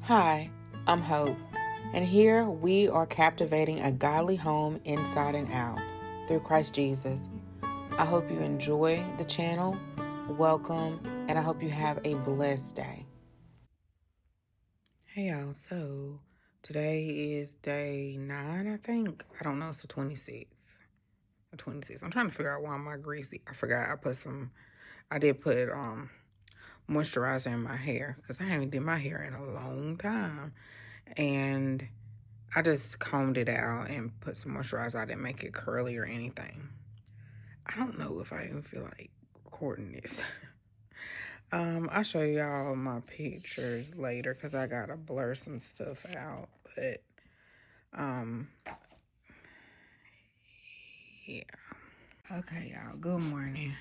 Hi, I'm Hope, and here we are captivating a godly home inside and out through Christ Jesus. I hope you enjoy the channel. Welcome, and I hope you have a blessed day. Hey y'all, so today is day 9, I think. I don't know, it's the 26th. The 26th. I'm trying to figure out why I'm greasy. I forgot I did put moisturizer in my hair because I haven't did my hair in a long time. And I just combed it out and put some moisturizer. I didn't make it curly or anything. I don't know if I even feel like recording this. I'll show y'all my pictures later because I gotta blur some stuff out. But yeah. Okay, y'all. Good morning.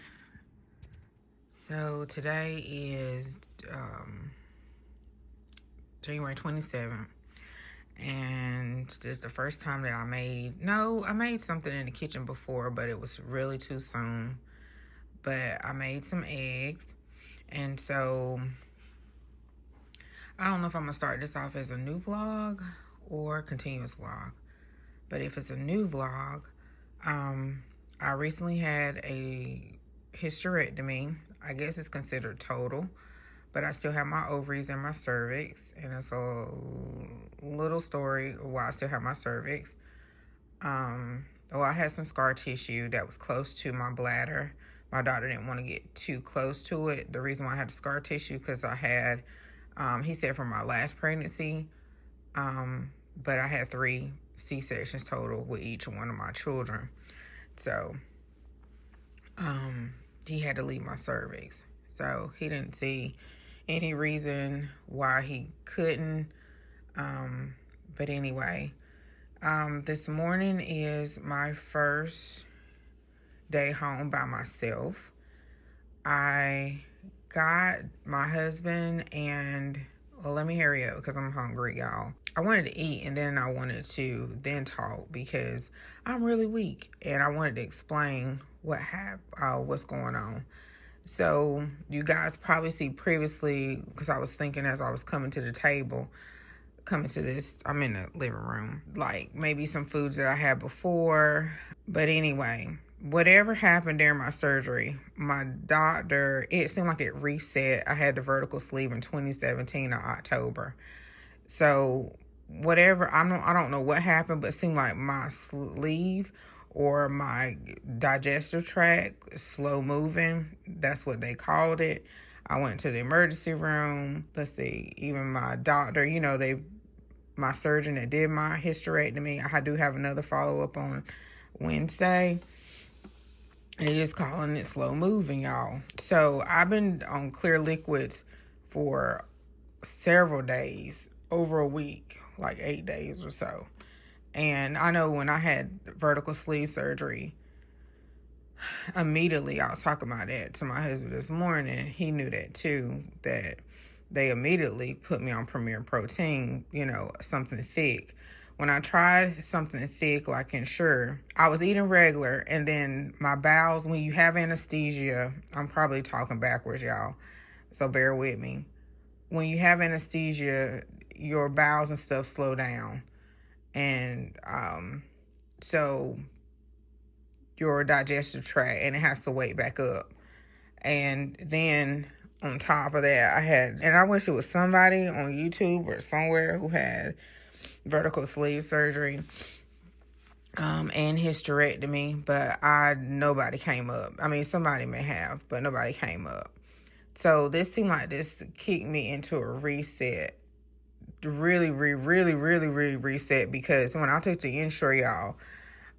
So today is January 27th. And this is the first time that I made something in the kitchen before, but it was really too soon. But I made some eggs. And so I don't know if I'm gonna start this off as a new vlog or continuous vlog. But if it's a new vlog, I recently had a hysterectomy. I guess it's considered total, but I still have my ovaries and my cervix, and it's a little story why I still have my cervix. I had some scar tissue that was close to my bladder. My doctor didn't want to get too close to it. The reason why I had the scar tissue because I had, he said from my last pregnancy, but I had 3 C-sections total with each one of my children. So, he had to leave my cervix. So he didn't see any reason why he couldn't. But anyway, this morning is my first day home by myself. I got my husband and, well, let me hurry up because I'm hungry, y'all. I wanted to eat and then I wanted to then talk because I'm really weak and I wanted to explain what's going on. So you guys probably see previously, because I was thinking as I was coming to the table, I'm in the living room, like maybe some foods that I had before. But anyway, whatever happened during my surgery, my doctor, it seemed like it reset. I had the vertical sleeve in 2017 in October. So whatever, I don't know what happened, but it seemed like my sleeve or my digestive tract slow moving. That's what they called it. I went to the emergency room. Let's see, even my doctor, my surgeon that did my hysterectomy, I do have another follow-up on Wednesday. And just calling it slow moving, y'all. So I've been on clear liquids for several days, over a week, like 8 days or so. And I know when I had vertical sleeve surgery, immediately I was talking about that to my husband this morning. He knew that too, that they immediately put me on Premier Protein, something thick. When I tried something thick like Ensure, I was eating regular, and then my bowels, when you have anesthesia, I'm probably talking backwards, y'all, so bear with me. When you have anesthesia, your bowels and stuff slow down. And so your digestive tract, and it has to wake back up. And then on top of that, I wish it was somebody on YouTube or somewhere who had vertical sleeve surgery and hysterectomy, but nobody came up. I mean, somebody may have, but nobody came up. So this seemed like this kicked me into a reset. Really reset, because when I took the Ensure, y'all,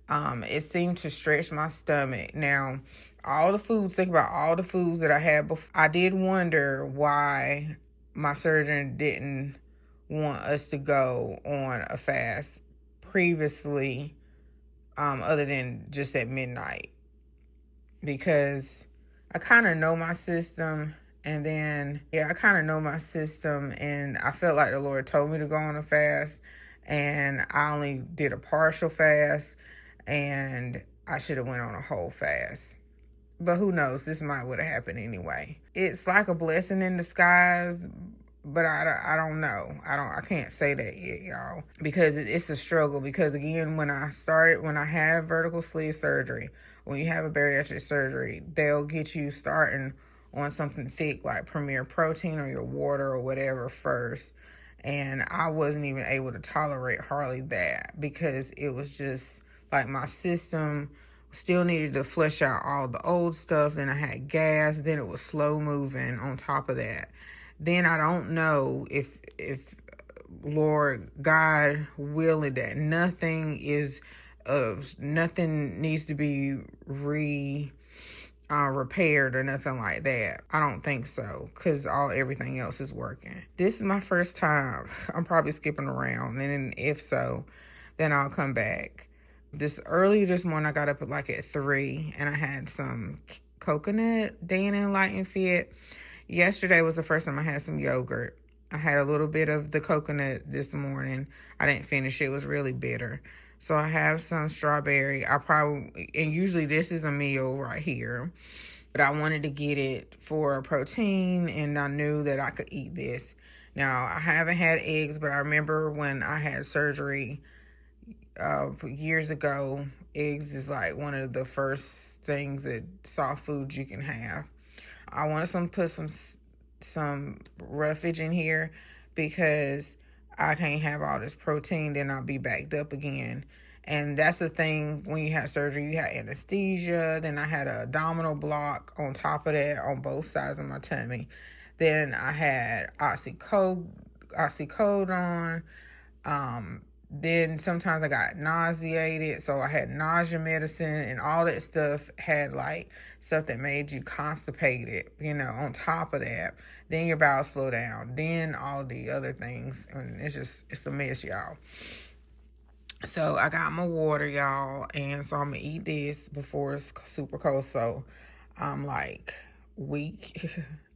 it seemed to stretch my stomach. Now, think about all the foods that I had before. I did wonder why my surgeon didn't want us to go on a fast previously, other than just at midnight, because I kind of know my system. And then, I kind of know my system, and I felt like the Lord told me to go on a fast, and I only did a partial fast, and I should have went on a whole fast. But who knows? This might would have happened anyway. It's like a blessing in disguise, but I don't know. I can't say that yet, y'all, because it's a struggle. Because again, when I have vertical sleeve surgery, when you have a bariatric surgery, they'll get you starting on something thick like Premier Protein or your water or whatever first. And I wasn't even able to tolerate hardly that, because it was just like my system still needed to flush out all the old stuff. Then I had gas. Then it was slow moving on top of that. Then I don't know if Lord God willing that nothing needs to be repaired or nothing like that. I don't think so, because everything else is working. This is my first time. I'm probably skipping around, and if so, then I'll come back. Early this morning, I got up at 3, and I had some coconut Dana and Light and Fit. Yesterday was the first time I had some yogurt. I had a little bit of the coconut this morning. I didn't finish it. It was really bitter. So I have some strawberry. And usually this is a meal right here, but I wanted to get it for protein, and I knew that I could eat this. Now, I haven't had eggs, but I remember when I had surgery years ago, eggs is like one of the first things that soft foods you can have. I want to put some roughage in here, because I can't have all this protein, then I'll be backed up again. And that's the thing, when you have surgery, you have anesthesia. Then I had an abdominal block on top of that on both sides of my tummy. Then I had oxycodone. Then sometimes I got nauseated, so I had nausea medicine, and all that stuff had like stuff that made you constipated, on top of that. Then your bowels slow down, then all the other things, and it's a mess, y'all. So I got my water, y'all, and so I'm gonna eat this before it's super cold. So I'm like weak.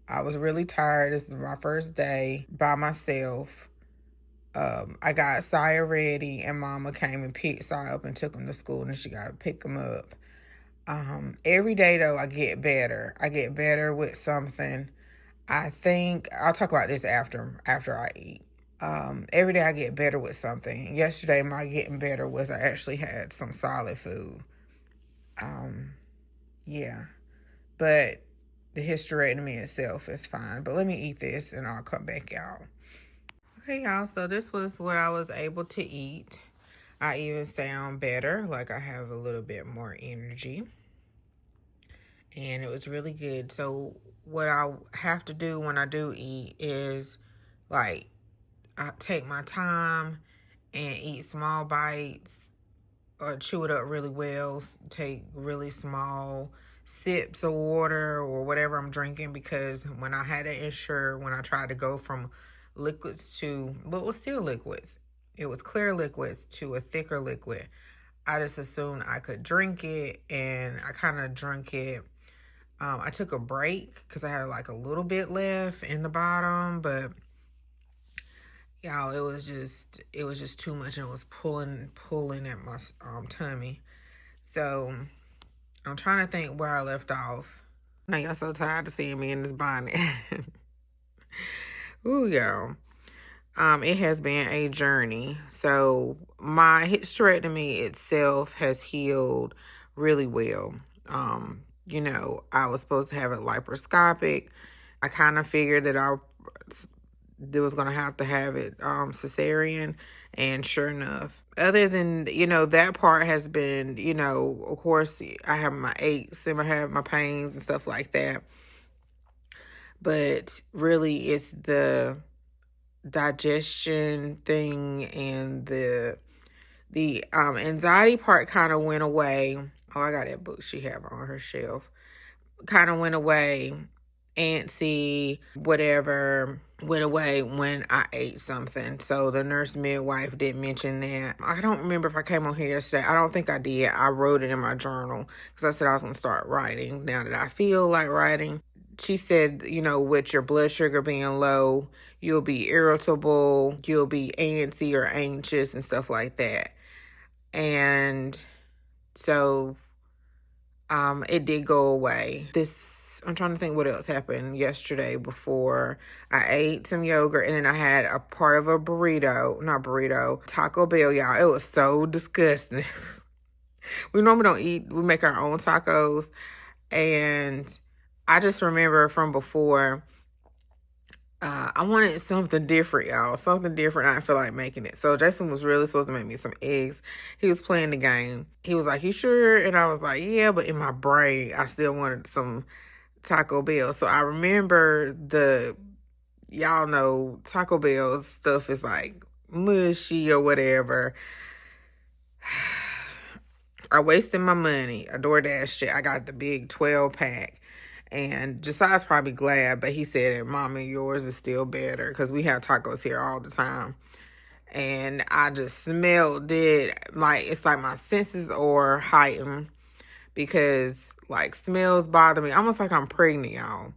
I was really tired. This is my first day by myself. I got Saya ready, and Mama came and picked Saya up and took him to school, and she got to pick him up. Every day, though, I get better. I get better with something. I think I'll talk about this after I eat. Every day I get better with something. Yesterday, my getting better was I actually had some solid food. Yeah. But the hysterectomy itself is fine. But let me eat this, and I'll come back, y'all. Okay, y'all, so this was what I was able to eat. I even sound better, like I have a little bit more energy. And it was really good. So what I have to do when I do eat is, I take my time and eat small bites, or chew it up really well, take really small sips of water or whatever I'm drinking, because when I had to ensure, when I tried to go from liquids but it was still liquids, it was clear liquids to a thicker liquid, I just assumed I could drink it, and I kind of drank it. I took a break because I had a little bit left in the bottom, but y'all, it was just too much, and it was pulling at my tummy. So I'm trying to think where I left off. Now y'all so tired of seeing me in this bonnet. Ooh, y'all. It has been a journey. So my hysterectomy itself has healed really well. I was supposed to have it laparoscopic. I kind of figured that I was going to have it cesarean, and sure enough, other than, that part has been, of course, I have my aches and I have my pains and stuff like that. But really, it's the digestion thing, and the anxiety part kind of went away. Oh, I got that book she have on her shelf. Kind of went away. Antsy, whatever, went away when I ate something. So the nurse midwife did mention that. I don't remember if I came on here yesterday. I don't think I did. I wrote it in my journal because I said I was going to start writing now that I feel like writing. She said, with your blood sugar being low, you'll be irritable, you'll be antsy or anxious and stuff like that. And so it did go away. This I'm trying to think what else happened yesterday before I ate some yogurt, and then I had a part of a Taco Bell, y'all. It was so disgusting. We normally don't eat, we make our own tacos, and I just remember from before, I wanted something different, y'all. Something different. I didn't feel like making it. So Jason was really supposed to make me some eggs. He was playing the game. He was like, "You sure?" And I was like, "Yeah," but in my brain, I still wanted some Taco Bell. So I remember y'all know, Taco Bell stuff is like mushy or whatever. I wasted my money. I DoorDashed it. I got the big 12 pack. And Josiah's probably glad, but he said, "Mommy, yours is still better," because we have tacos here all the time. And I just smelled it. Like, it's like my senses are heightened because, like, smells bother me. Almost like I'm pregnant, y'all.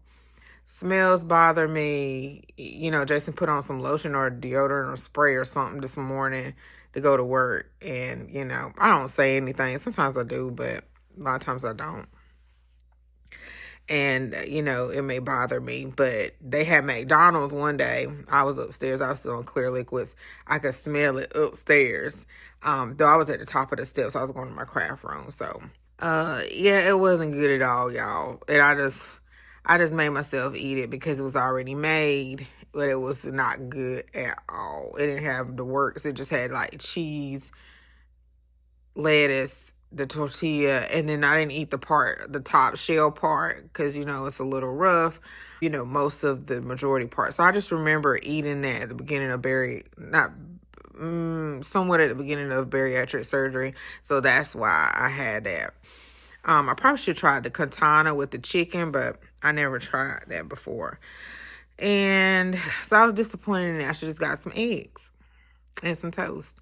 Smells bother me. You know, Jason put on some lotion or deodorant or spray or something this morning to go to work. And, you know, I don't say anything. Sometimes I do, but a lot of times I don't. And, you know, it may bother me, but they had McDonald's one day. I was upstairs. I was still on clear liquids. I could smell it upstairs. Though I was at the top of the steps. I was going to my craft room. So, yeah, it wasn't good at all, y'all. And I just made myself eat it because it was already made, but it was not good at all. It didn't have the works. It just had like cheese, lettuce, the tortilla, and then I didn't eat the top shell part, because, you know, it's a little rough, you know, most of the majority part. So I just remember eating that at the beginning of somewhat at the beginning of bariatric surgery. So that's why I had that. I probably should try the katana with the chicken, but I never tried that before. And so I was disappointed in that. I should just got some eggs and some toast.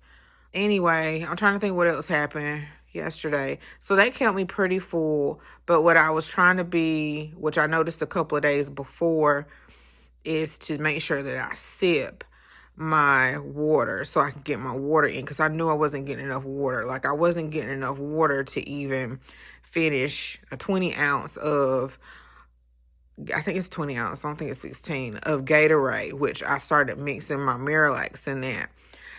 Anyway, I'm trying to think what else happened yesterday. So that kept me pretty full. But what I was trying to be, which I noticed a couple of days before, is to make sure that I sip my water so I can get my water in, because I knew I wasn't getting enough water. Like, I wasn't getting enough water to even finish a 20 ounce of, I think it's 20 ounce, I don't think it's 16, of Gatorade, which I started mixing my Miralax in that.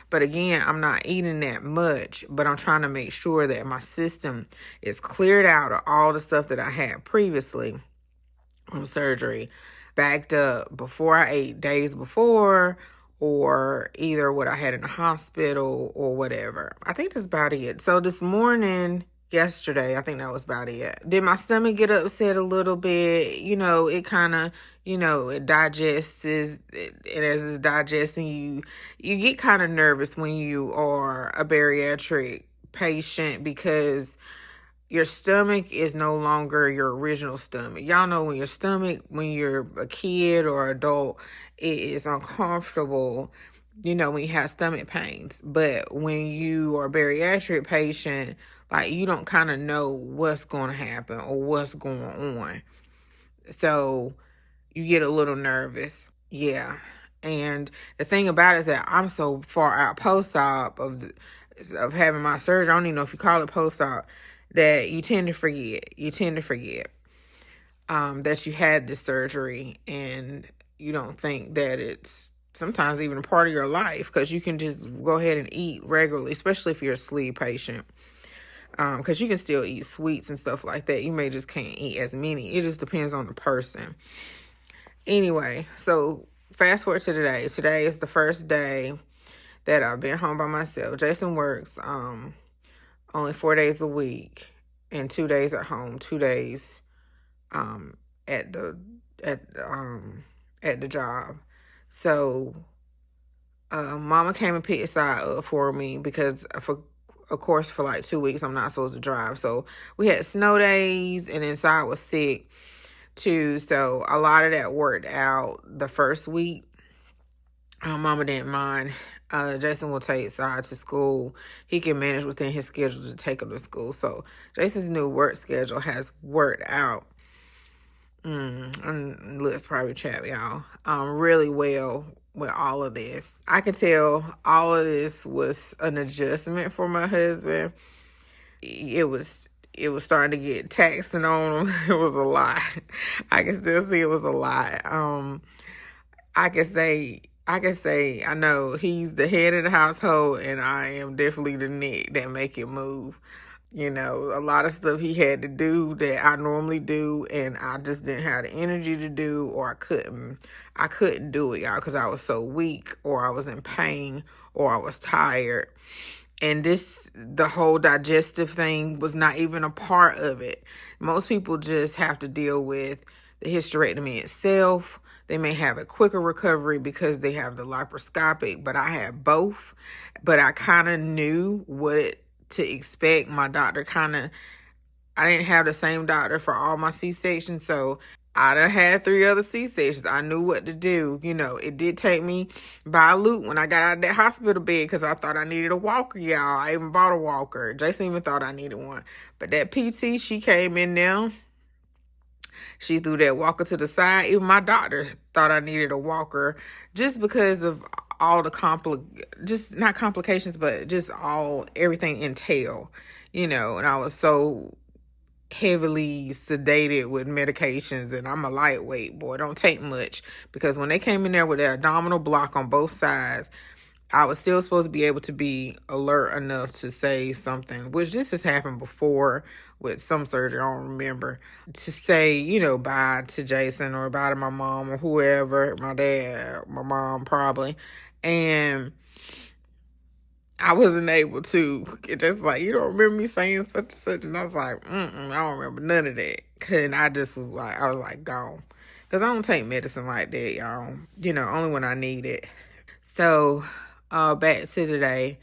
But again, I'm not eating that much, but I'm trying to make sure that my system is cleared out of all the stuff that I had previously from surgery, backed up before I ate, days before, or either what I had in the hospital or whatever. I think that's about it. So this morning, yesterday, I think that was about it. Did my stomach get upset a little bit? You know, it kind of, you know, it digests, and as it's digesting, you get kind of nervous when you are a bariatric patient, because your stomach is no longer your original stomach. Y'all know when your stomach, when you're a kid or adult, it is uncomfortable, you know, when you have stomach pains. But when you are a bariatric patient, like, you don't kind of know what's going to happen or what's going on. So you get a little nervous. Yeah. And the thing about it is that I'm so far out post-op of having my surgery, I don't even know if you call it post-op, that you tend to forget. That you had this surgery, and you don't think that it's sometimes even a part of your life, because you can just go ahead and eat regularly, especially if you're a sleeve patient. Because you can still eat sweets and stuff like that. You may just can't eat as many. It just depends on the person. Anyway, so fast forward to today. Today is the first day that I've been home by myself. Jason works only 4 days a week and 2 days at home, 2 days at the job. So Mama came and picked Sai up for me, because of course for like 2 weeks I'm not supposed to drive. So we had snow days, and then Sai was sick too. So a lot of that worked out the first week. Mama didn't mind. Jason will take Sai to school. He can manage within his schedule to take him to school. So Jason's new work schedule has worked out. And let's probably chat, y'all. Really well with all of this. I can tell all of this was an adjustment for my husband. It was it was starting to get taxing on him. It was a lot. I can still see it was a lot. I can say I know he's the head of the household, and I am definitely the neck that make it move. A lot of stuff he had to do that I normally do, and I just didn't have the energy to do, or I couldn't do it, y'all, because I was so weak, or I was in pain, or I was tired. And the whole digestive thing was not even a part of it. Most people just have to deal with the hysterectomy itself. They may have a quicker recovery because they have the laparoscopic, but I had both. But I kind of knew what to expect. I didn't have the same doctor for all my C-sections, so I done had 3 other C-sections. I knew what to do. It did take me by a loop when I got out of that hospital bed because I thought I needed a walker, y'all. I even bought a walker. Jason even thought I needed one. But that PT, she came in there. She threw that walker to the side. Even my doctor thought I needed a walker just because of all the just not complications, but just everything entail, and I was so heavily sedated with medications, and I'm a lightweight, boy. Don't take much, because when they came in there with that abdominal block on both sides, I was still supposed to be able to be alert enough to say something, which this has happened before with some surgery, I don't remember, to say, bye to Jason or bye to my mom or whoever, my dad, my mom probably. And I wasn't able to. It just like, you don't remember me saying such and such? And I was like, I don't remember none of that. And I was like, gone. Because I don't take medicine like that, y'all. Only when I need it. So, back to today.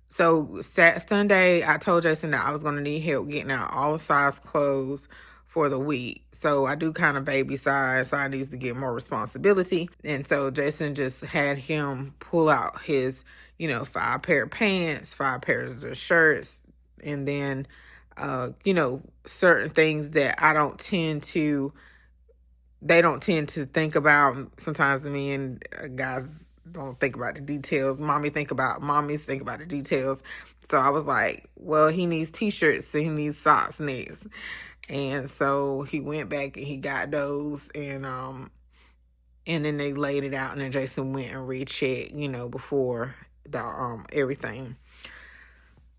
So, Sunday, I told Jason that I was going to need help getting out all the size clothes for the week. So, I do kind of baby size, so I needs to get more responsibility. And so, Jason just had him pull out his 5 pair of pants, 5 pairs of shirts, and then, certain things that they don't tend to think about. Sometimes me and guys don't think about the details. Mommies think about the details. So I was like, well, he needs t-shirts, so he needs socks next. And so he went back and he got those, and then they laid it out, and then Jason went and rechecked, before the everything.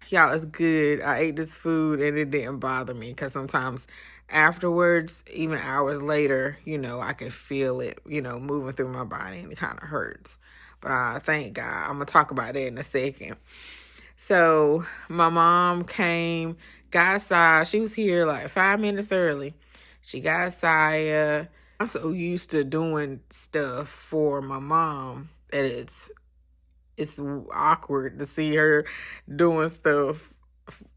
Y'all, it's good. I ate this food and it didn't bother me, because sometimes afterwards, even hours later, I can feel it, moving through my body, and it kind of hurts. But I thank God. I'm going to talk about that in a second. So my mom came, got Saya. She was here like 5 minutes early. She got Saya. I'm so used to doing stuff for my mom that it's awkward to see her doing stuff,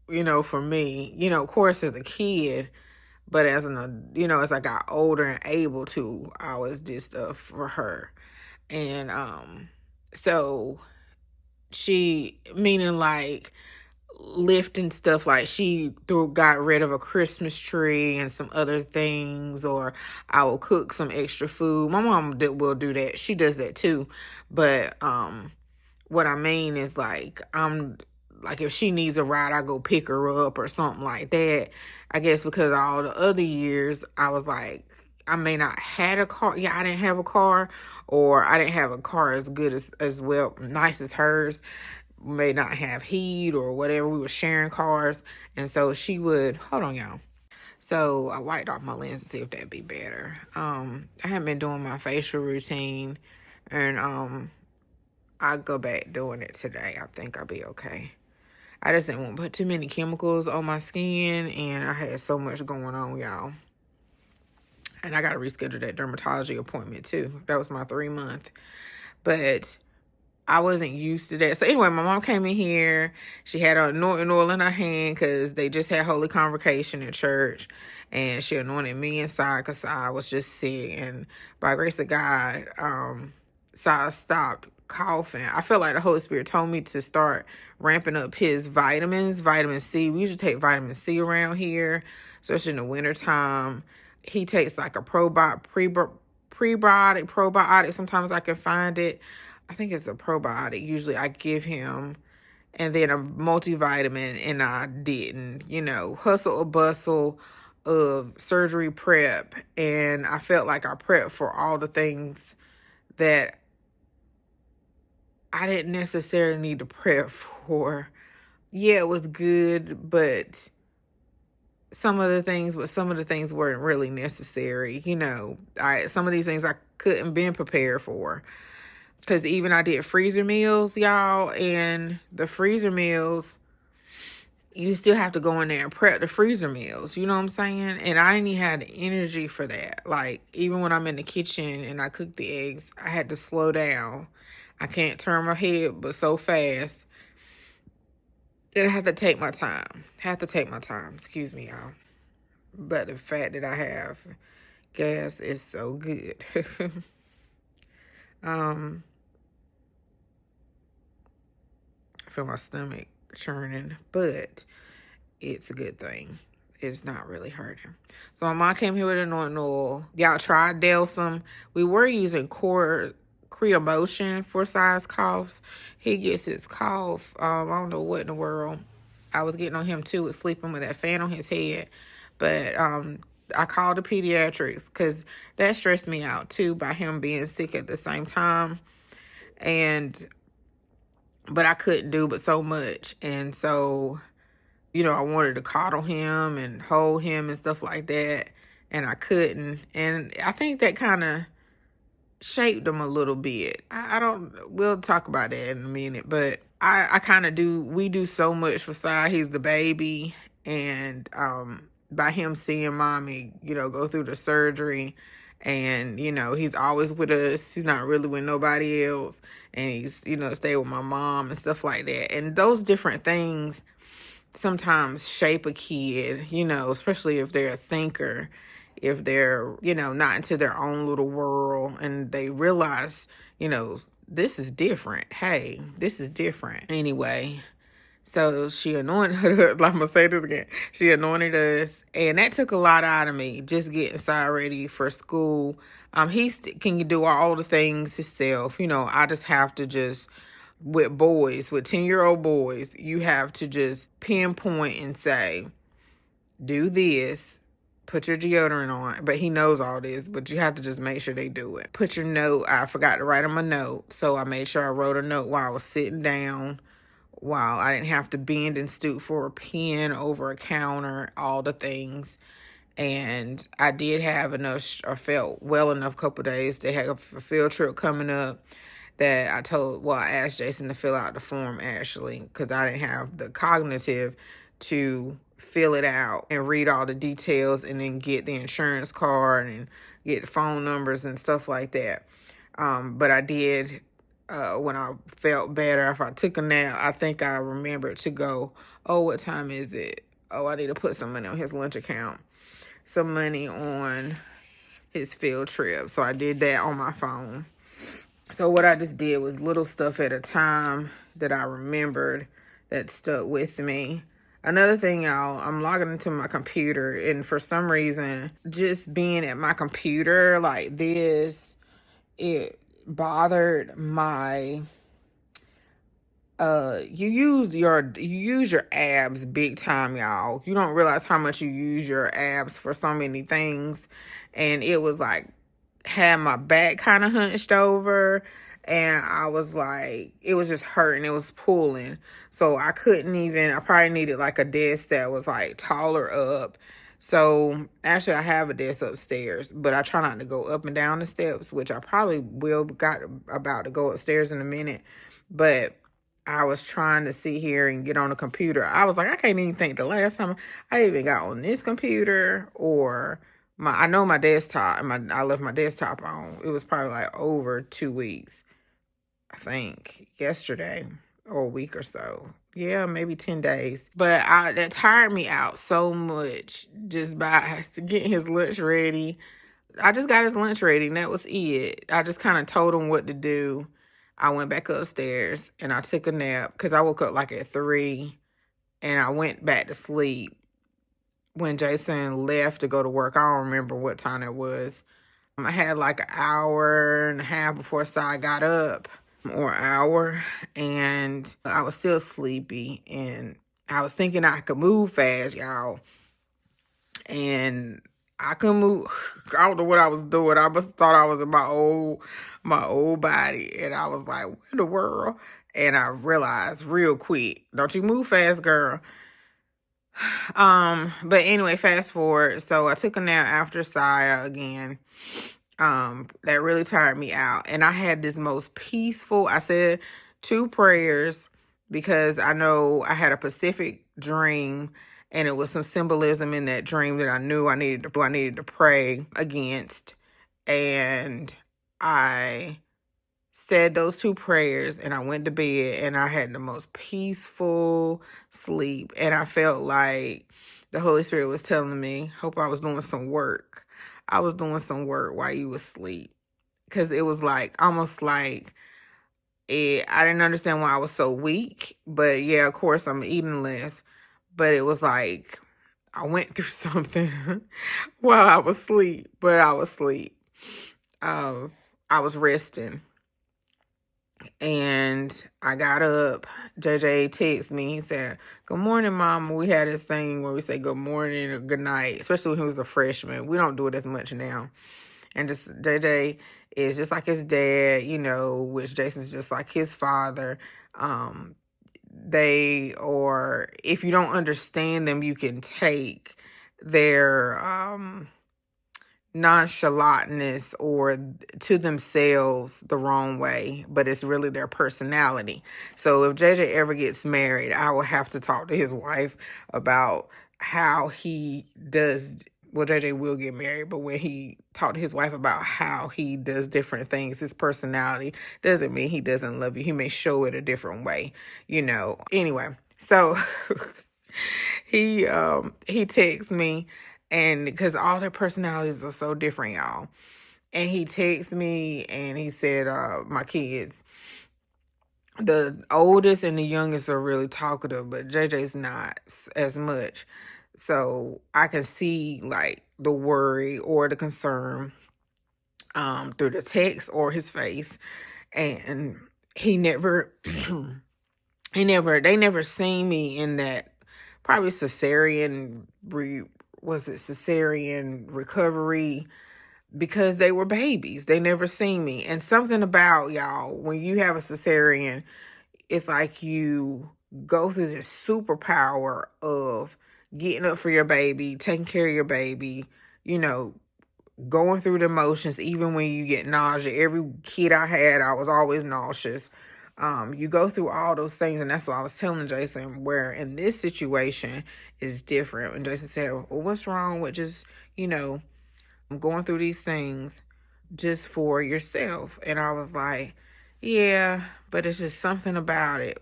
for me. Of course, as a kid, but as I got older and able to, I always did stuff for her. And so she, meaning like lifting stuff, like she got rid of a Christmas tree and some other things, or I will cook some extra food. My mom will do that. She does that too. But what I mean is, like, if she needs a ride, I go pick her up or something like that. I guess because all the other years, I was like, I may not had a car. Yeah, I didn't have a car, or I didn't have a car as good as well, nice as hers. May not have heat or whatever. We were sharing cars. And so she would, hold on, y'all. So I wiped off my lens to see if that'd be better. I haven't been doing my facial routine, and I'll go back doing it today. I think I'll be okay. I just didn't want to put too many chemicals on my skin, and I had so much going on, y'all. And I got to reschedule that dermatology appointment too. That was my 3-month. But I wasn't used to that. So anyway, my mom came in here. She had a anointing oil in her hand because they just had Holy Convocation at church. And she anointed me inside because I was just sick. And by grace of God, I stopped coughing. I felt like the Holy Spirit told me to start ramping up his vitamins, vitamin C. We usually take vitamin C around here, especially in the wintertime. He takes like a probiotic. Sometimes I can find it. I think it's a probiotic. Usually I give him and then a multivitamin, and I didn't, hustle or bustle of surgery prep. And I felt like I prepped for all the things that I didn't necessarily need to prep for. Yeah, it was good, but some of the things weren't really necessary. Some of these things I couldn't been prepared for. Because even I did freezer meals, y'all, and the freezer meals, you still have to go in there and prep the freezer meals. You know what I'm saying? And I didn't even have the energy for that. Like, even when I'm in the kitchen and I cook the eggs, I had to slow down. I can't turn my head but so fast that I have to take my time. Excuse me, y'all. But the fact that I have gas is so good. I feel my stomach churning, but it's a good thing. It's not really hurting. So my mom came here with anointing oil. Y'all tried Delsum. We were using Creamotion for size coughs. He gets his cough. I don't know what in the world. I was getting on him too with sleeping with that fan on his head. But I called the pediatrics because that stressed me out too by him being sick at the same time. But I couldn't do but so much. And so, I wanted to coddle him and hold him and stuff like that. And I couldn't. And I think that kind of shaped him a little bit. We'll talk about that in a minute. But I kind of we do so much for Sai. He's the baby. And by him seeing mommy, go through the surgery, and, he's always with us. He's not really with nobody else. And he's, stay with my mom and stuff like that. And those different things sometimes shape a kid, especially if they're a thinker, if they're, not into their own little world, and they realize, this is different. Hey, this is different. Anyway, so she anointed her. I'm going to say this again. She anointed us, and that took a lot out of me, just getting Sai ready for school. He can do all the things himself. I just have to with 10-year-old boys, you have to just pinpoint and say, do this, put your deodorant on. But he knows all this, but you have to just make sure they do it. Put your note. I forgot to write him a note, so I made sure I wrote a note while I was sitting down, while I didn't have to bend and stoop for a pen over a counter, all the things. And I did have enough, or felt well enough a couple days. They had a field trip coming up that I asked Jason to fill out the form, actually, because I didn't have the cognitive to fill it out and read all the details and then get the insurance card and get the phone numbers and stuff like that. But I did, when I felt better, if I took a nap, I think I remembered to go, oh, what time is it? Oh, I need to put some money on his lunch account, some money on his field trip. So I did that on my phone. So what I just did was little stuff at a time that I remembered that stuck with me. Another thing, y'all, I'm logging into my computer, and for some reason, just being at my computer like this, it bothered my you use your abs big time, y'all. You don't realize how much you use your abs for so many things. And it was like, had my back kind of hunched over, and I was like, it was just hurting. It was pulling. So I probably needed like a desk that was like taller up. So actually I have a desk upstairs, but I try not to go up and down the steps, which I probably about to go upstairs in a minute. But I was trying to sit here and get on the computer. I was like, I can't even think the last time I even got on this computer, or I know my desktop, I left my desktop on. It was probably like over 2 weeks, I think, yesterday, or a week or so. Yeah, maybe 10 days. But that tired me out so much just by getting his lunch ready. I just got his lunch ready, and that was it. I just kind of told him what to do. I went back upstairs and I took a nap because I woke up like at 3, and I went back to sleep when Jason left to go to work. I don't remember what time it was. I had like an hour and a half before Sai got up, or hour, and I was still sleepy, and I was thinking I could move fast, y'all, and I couldn't move. I don't know what I was doing. I must thought I was in my old body, and I was like, "What in the world?" And I realized real quick, "Don't you move fast, girl." But anyway, fast forward. So I took a nap after Saya again. That really tired me out. And I had this most peaceful, I said 2 prayers because I know I had a specific dream, and it was some symbolism in that dream that I knew I needed to pray against. And I said those 2 prayers, and I went to bed, and I had the most peaceful sleep. And I felt like the Holy Spirit was telling me, hope I was doing some work. I was doing some work while you was asleep. Because it was like, almost like, I didn't understand why I was so weak. But yeah, of course, I'm eating less. But it was like, I went through something while I was asleep. But I was asleep. I was resting. And I got up. JJ texted me. He said, "Good morning, Mama." We had this thing where we say good morning or good night, especially when he was a freshman. We don't do it as much now. And just JJ is just like his dad, which Jason's just like his father. If you don't understand them, you can take their nonchalantness or to themselves the wrong way, but it's really their personality. So if JJ ever gets married, I will have to talk to his wife about how he does. Well, JJ will get married, but when he talked to his wife about how he does different things, his personality doesn't mean he doesn't love you. He may show it a different way, Anyway, so he texts me, and because all their personalities are so different, y'all. And he texts me, and he said, my kids, the oldest and the youngest are really talkative, but JJ's not as much. So I can see like the worry or the concern through the text or his face. And they never seen me in that probably cesarean recovery, because they were babies. They never seen me. And something about, y'all, when you have a cesarean, it's like you go through this superpower of getting up for your baby, taking care of your baby, going through the motions, even when you get nausea. Every kid I had, I was always nauseous. You go through all those things, and that's what I was telling Jason, where in this situation is different. And Jason said, "Well, what's wrong with just, going through these things just for yourself?" And I was like, yeah, but it's just something about it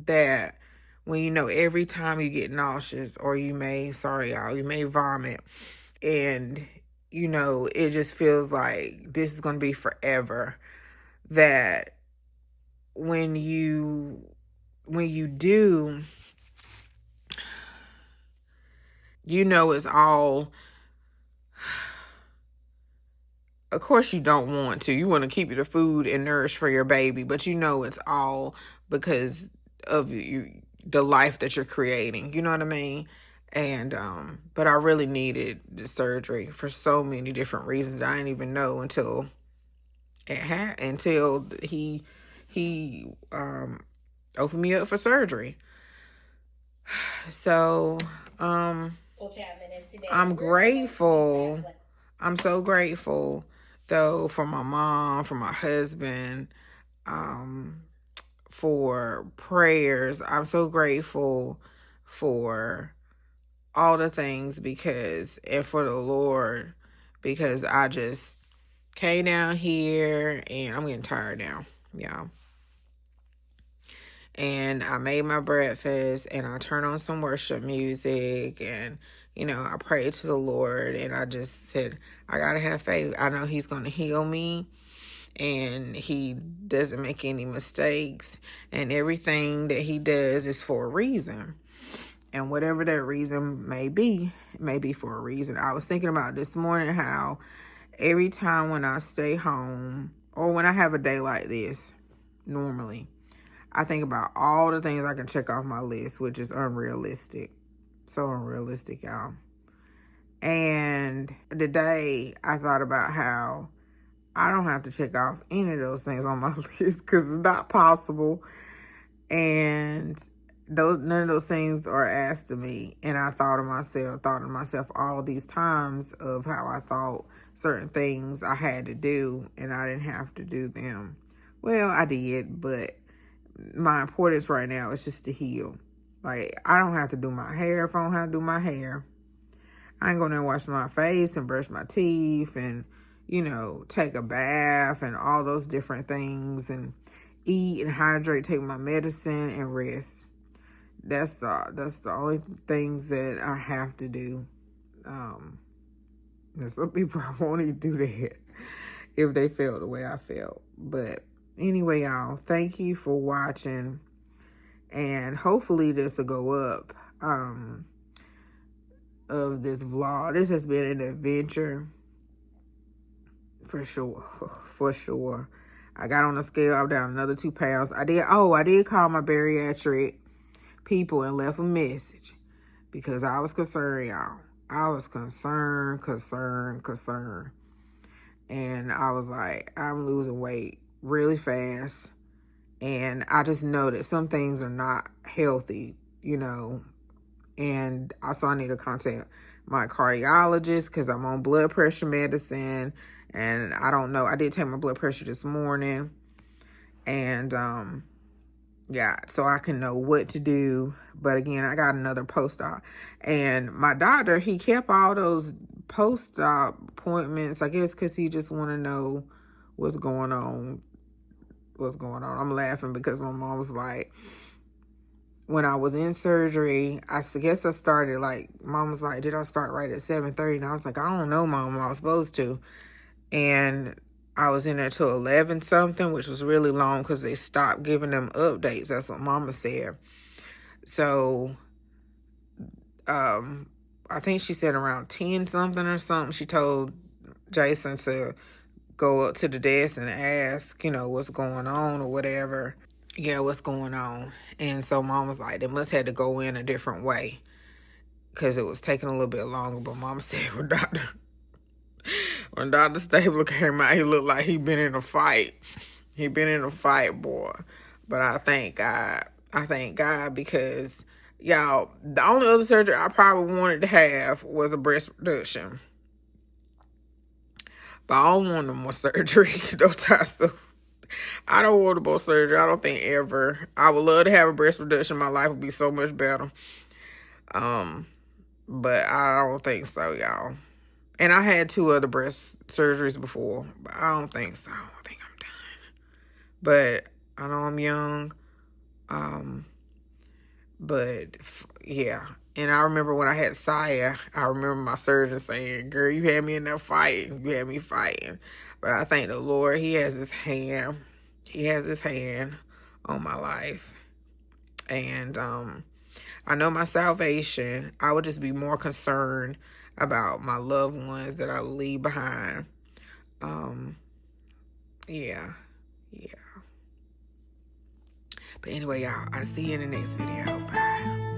that when every time you get nauseous, or you may vomit, and it just feels like this is going to be forever, that when you do, it's all, of course you don't want to. You want to keep the food and nourish for your baby, but it's all because of the life that you're creating. You know what I mean? And but I really needed the surgery for so many different reasons that I didn't even know until he opened me up for surgery. So I'm grateful. I'm so grateful, though, for my mom, for my husband, for prayers. I'm so grateful for all the things, and for the Lord, because I just came down here, and I'm getting tired now, y'all. And I made my breakfast, and I turned on some worship music, and I prayed to the Lord, and I just said, I gotta have faith. I know He's gonna heal me, and He doesn't make any mistakes, and everything that He does is for a reason. And whatever that reason may be, it may be for a reason. I was thinking about this morning how every time when I stay home, or when I have a day like this, normally. I think about all the things I can check off my list, which is unrealistic. So unrealistic, y'all. And today I thought about how I don't have to check off any of those things on my list because it's not possible. And none of those things are asked of me. And I thought to myself all these times of how I thought certain things I had to do and I didn't have to do them. Well, I did, but my importance right now is just to heal. Like, I don't have to do my hair if I don't have to do my hair. I ain't gonna wash my face and brush my teeth and, take a bath and all those different things and eat and hydrate, take my medicine and rest. That's the only things that I have to do. Some people won't even do that if they felt the way I felt. But anyway, y'all, thank you for watching. And hopefully this will go up of this vlog. This has been an adventure for sure. I got on the scale, I'm down another 2 pounds. I did call my bariatric people and left a message because I was concerned, y'all. I was concerned. And I was like, I'm losing weight really fast. And I just know that some things are not healthy, And also I need to contact my cardiologist because I'm on blood pressure medicine. And I don't know. I did take my blood pressure this morning. And, so I can know what to do. But again, I got another post-op. And my doctor, he kept all those post-op appointments, I guess, because he just want to know what's going on. I'm laughing because my mom was like, when I was in surgery, I guess I started Mom was like, did I start right at 7:30? And I was like, I don't know, Mom, I was supposed to. And I was in there till 11 something, which was really long because they stopped giving them updates. That's what Mama said. So, I think she said around 10 something or something. She told Jason to go up to the desk and ask, what's going on or whatever. Yeah, what's going on? And so Mom was like, they must have to go in a different way because it was taking a little bit longer. But Mom said when Dr. Stabler came out, he looked like he'd been in a fight. He'd been in a fight, boy. But I thank God. Because, y'all, the only other surgery I probably wanted to have was a breast reduction. But I don't want no more surgery. I don't want more surgery. I don't think ever. I would love to have a breast reduction. My life would be so much better. But I don't think so, y'all. And I had 2 other breast surgeries before, but I don't think so. I think I'm done. But I know I'm young. But yeah. And I remember when I had Saya, I remember my surgeon saying, girl, you had me in there fighting. You had me fighting. But I thank the Lord, he has his hand. He has his hand on my life. And I know my salvation. I would just be more concerned about my loved ones that I leave behind. Yeah. But anyway, y'all, I'll see you in the next video. Bye.